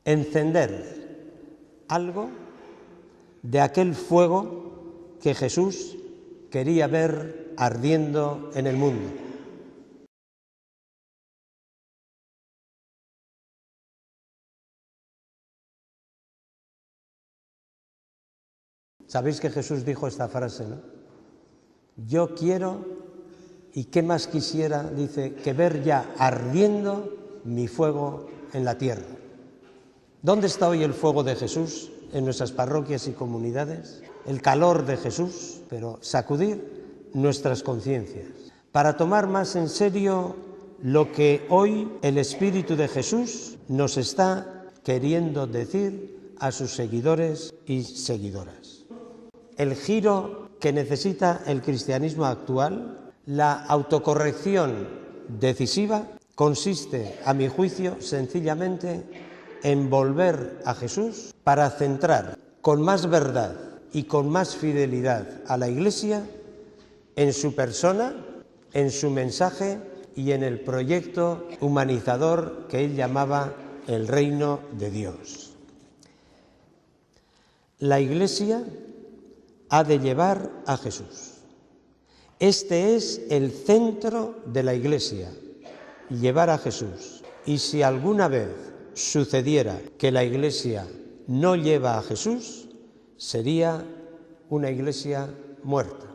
encender algo de aquel fuego que Jesús quería ver ardiendo en el mundo. Sabéis que Jesús dijo esta frase, ¿no? Yo quiero, y qué más quisiera, dice, que ver ya ardiendo mi fuego en la tierra. ¿Dónde está hoy el fuego de Jesús en nuestras parroquias y comunidades? El calor de Jesús, pero sacudir nuestras conciencias para tomar más en serio lo que hoy el Espíritu de Jesús nos está queriendo decir a sus seguidores y seguidoras. El giro que necesita el cristianismo actual, la autocorrección decisiva, consiste, a mi juicio, sencillamente en volver a Jesús para centrar con más verdad y con más fidelidad a la Iglesia en su persona, en su mensaje y en el proyecto humanizador que él llamaba el reino de Dios. La Iglesia ha de llevar a Jesús. Este es el centro de la Iglesia, llevar a Jesús. Y si alguna vez sucediera que la Iglesia no lleva a Jesús, sería una Iglesia muerta.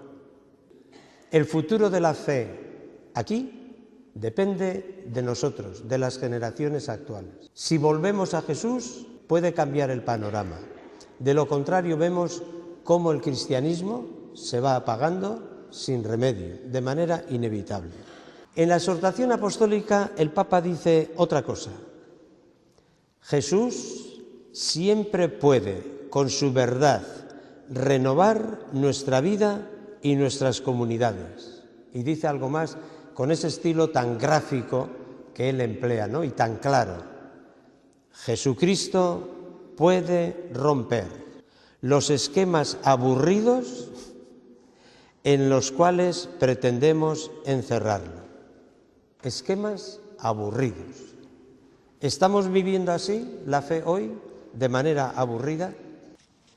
El futuro de la fe aquí depende de nosotros, de las generaciones actuales. Si volvemos a Jesús, puede cambiar el panorama. De lo contrario, vemos cómo el cristianismo se va apagando sin remedio, de manera inevitable. En la exhortación apostólica el Papa dice otra cosa. Jesús siempre puede, con su verdad, renovar nuestra vida y nuestras comunidades. Y dice algo más con ese estilo tan gráfico que él emplea, ¿no? Y tan claro. Jesucristo puede romper los esquemas aburridos en los cuales pretendemos encerrarlo. Esquemas aburridos. ¿Estamos viviendo así la fe hoy, de manera aburrida?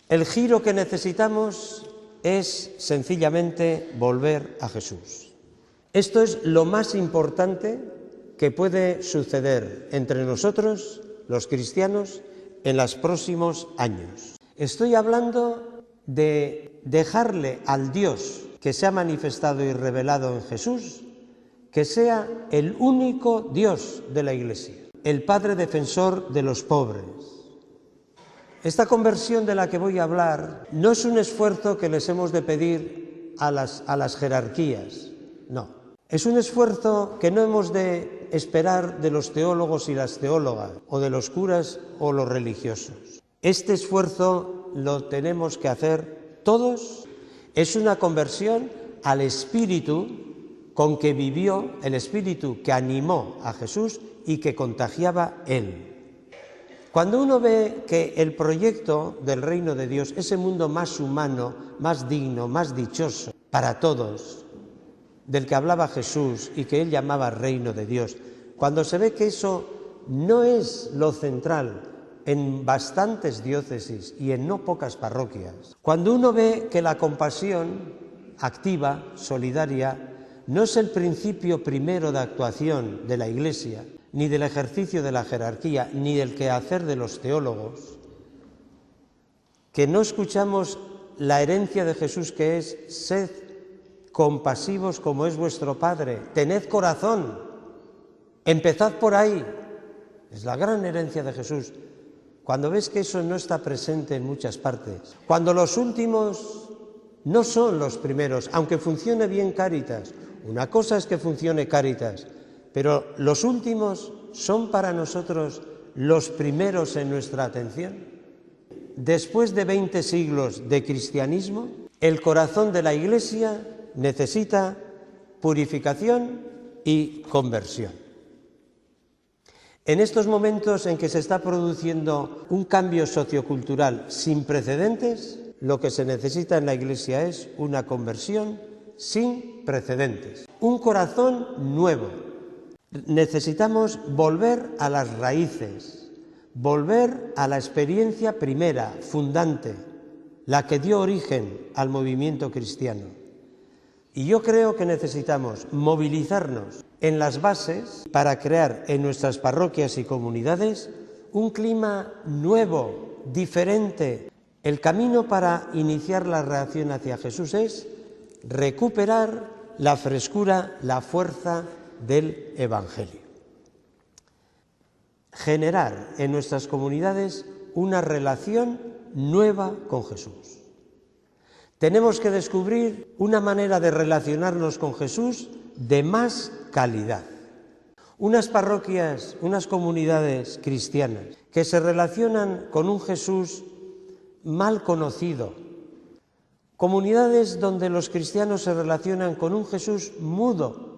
El giro que necesitamos es sencillamente volver a Jesús. Esto es lo más importante que puede suceder entre nosotros, los cristianos, en los próximos años. Estoy hablando de dejarle al Dios que se ha manifestado y revelado en Jesús, que sea el único Dios de la Iglesia, el Padre defensor de los pobres. Esta conversión de la que voy a hablar no es un esfuerzo que les hemos de pedir a las jerarquías, no. Es un esfuerzo que no hemos de esperar de los teólogos y las teólogas, o de los curas o los religiosos. Este esfuerzo lo tenemos que hacer todos. Es una conversión al espíritu con que vivió, el espíritu que animó a Jesús y que contagiaba él. Cuando uno ve que el proyecto del reino de Dios, ese mundo más humano, más digno, más dichoso para todos, del que hablaba Jesús y que él llamaba reino de Dios, cuando se ve que eso no es lo central en bastantes diócesis y en no pocas parroquias, cuando uno ve que la compasión activa, solidaria, no es el principio primero de actuación de la Iglesia, ni del ejercicio de la jerarquía, ni del quehacer de los teólogos, que no escuchamos la herencia de Jesús que es sed compasivos como es vuestro Padre, tened corazón, empezad por ahí. Es la gran herencia de Jesús. Cuando ves que eso no está presente en muchas partes, cuando los últimos no son los primeros, aunque funcione bien Cáritas, una cosa es que funcione Cáritas, pero los últimos son para nosotros los primeros en nuestra atención. Después de 20 siglos de cristianismo, el corazón de la Iglesia necesita purificación y conversión. En estos momentos en que se está produciendo un cambio sociocultural sin precedentes, lo que se necesita en la Iglesia es una conversión sin precedentes, un corazón nuevo. Necesitamos volver a las raíces, volver a la experiencia primera, fundante, la que dio origen al movimiento cristiano. Y yo creo que necesitamos movilizarnos en las bases para crear en nuestras parroquias y comunidades un clima nuevo, diferente. El camino para iniciar la reacción hacia Jesús es recuperar la frescura, la fuerza del Evangelio. Generar en nuestras comunidades una relación nueva con Jesús. Tenemos que descubrir una manera de relacionarnos con Jesús de más calidad. Unas parroquias, unas comunidades cristianas que se relacionan con un Jesús mal conocido. Comunidades donde los cristianos se relacionan con un Jesús mudo,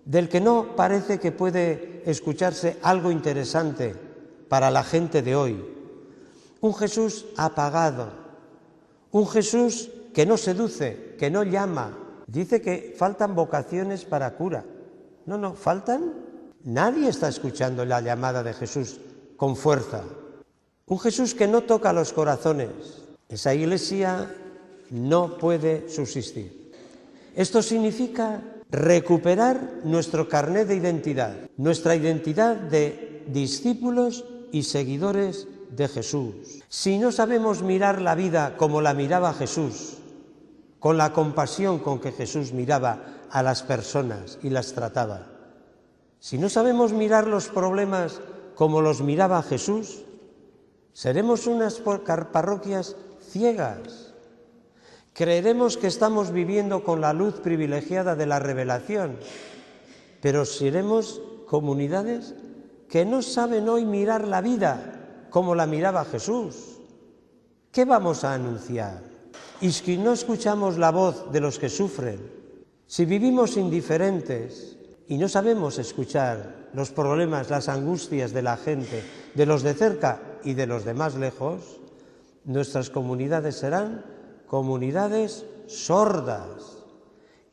del que no parece que puede escucharse algo interesante para la gente de hoy. Un Jesús apagado, un Jesús que no seduce, que no llama. Dice que faltan vocaciones para cura. No, faltan. Nadie está escuchando la llamada de Jesús con fuerza. Un Jesús que no toca los corazones. Esa iglesia no puede subsistir. Esto significa recuperar nuestro carnet de identidad, nuestra identidad de discípulos y seguidores de Jesús. Si no sabemos mirar la vida como la miraba Jesús, con la compasión con que Jesús miraba a las personas y las trataba, si no sabemos mirar los problemas como los miraba Jesús, seremos unas parroquias ciegas. Creeremos que estamos viviendo con la luz privilegiada de la revelación, pero seremos comunidades que no saben hoy mirar la vida como la miraba Jesús. ¿Qué vamos a anunciar? Y si no escuchamos la voz de los que sufren, si vivimos indiferentes y no sabemos escuchar los problemas, las angustias de la gente, de los de cerca y de los de más lejos, nuestras comunidades serán comunidades sordas,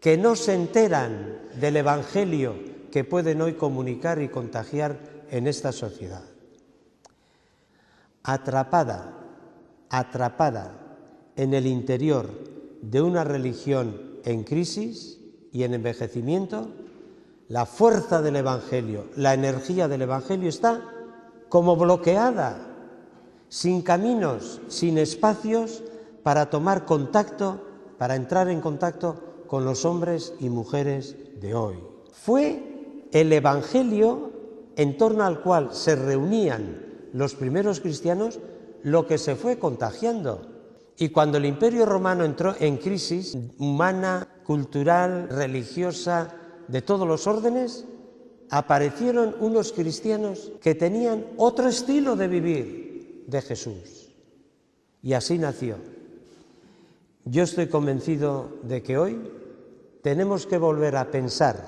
que no se enteran del Evangelio que pueden hoy comunicar y contagiar en esta sociedad. Atrapada en el interior de una religión en crisis y en envejecimiento, la fuerza del Evangelio, la energía del Evangelio está como bloqueada, sin caminos, sin espacios para tomar contacto, para entrar en contacto con los hombres y mujeres de hoy. Fue el Evangelio en torno al cual se reunían los primeros cristianos lo que se fue contagiando. Y cuando el Imperio Romano entró en crisis humana, cultural, religiosa, de todos los órdenes, aparecieron unos cristianos que tenían otro estilo de vivir de Jesús. Y así nació. Yo estoy convencido de que hoy tenemos que volver a pensar,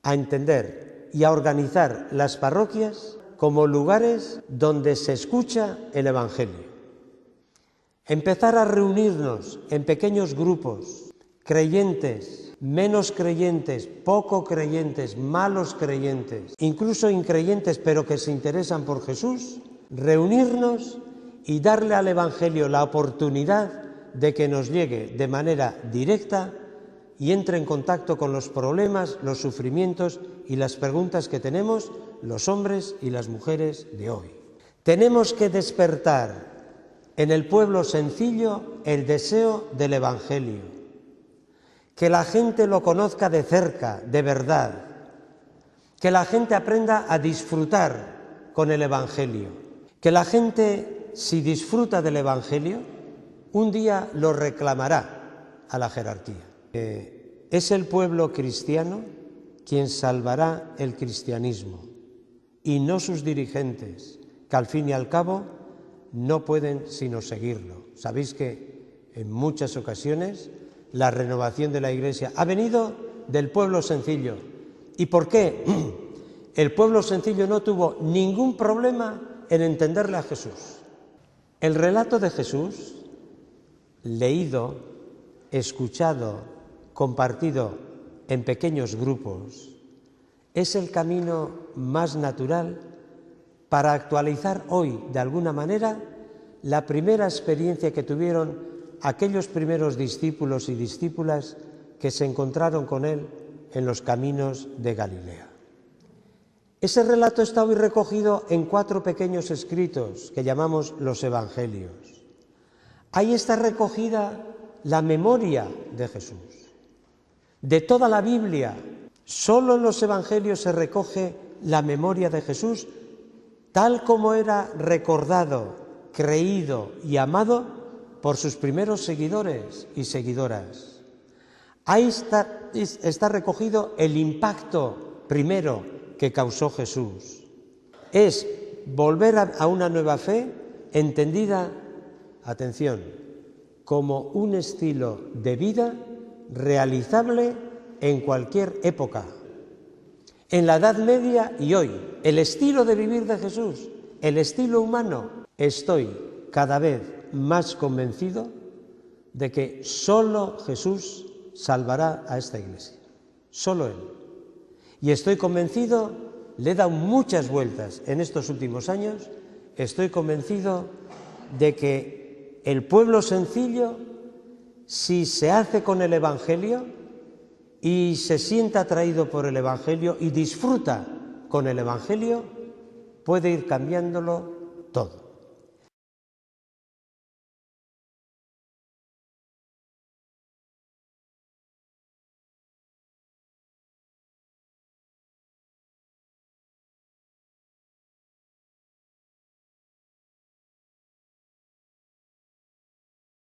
a entender y a organizar las parroquias como lugares donde se escucha el Evangelio. Empezar a reunirnos en pequeños grupos, creyentes, menos creyentes, poco creyentes, malos creyentes, incluso increyentes pero que se interesan por Jesús, reunirnos y darle al Evangelio la oportunidad de que nos llegue de manera directa y entre en contacto con los problemas, los sufrimientos y las preguntas que tenemos los hombres y las mujeres de hoy. Tenemos que despertar en el pueblo sencillo el deseo del Evangelio, que la gente lo conozca de cerca, de verdad, que la gente aprenda a disfrutar con el Evangelio, que la gente, si disfruta del Evangelio, un día lo reclamará a la jerarquía. Es el pueblo cristiano quien salvará el cristianismo y no sus dirigentes, que al fin y al cabo no pueden sino seguirlo. Sabéis que en muchas ocasiones la renovación de la Iglesia ha venido del pueblo sencillo. ¿Y por qué? El pueblo sencillo no tuvo ningún problema en entenderle a Jesús. El relato de Jesús, leído, escuchado, compartido en pequeños grupos, es el camino más natural para actualizar hoy, de alguna manera, la primera experiencia que tuvieron aquellos primeros discípulos y discípulas que se encontraron con él en los caminos de Galilea. Ese relato está hoy recogido en 4 pequeños escritos que llamamos los Evangelios. Ahí está recogida la memoria de Jesús. De toda la Biblia, solo en los Evangelios se recoge la memoria de Jesús tal como era recordado, creído y amado por sus primeros seguidores y seguidoras. Ahí está recogido el impacto primero que causó Jesús. Es volver a una nueva fe entendida, atención, como un estilo de vida realizable en cualquier época. En la Edad Media y hoy, el estilo de vivir de Jesús, el estilo humano, estoy cada vez más convencido de que solo Jesús salvará a esta Iglesia, solo Él. Y estoy convencido, le he dado muchas vueltas en estos últimos años, estoy convencido de que el pueblo sencillo, si se hace con el Evangelio y se sienta atraído por el Evangelio y disfruta con el Evangelio, puede ir cambiándolo todo.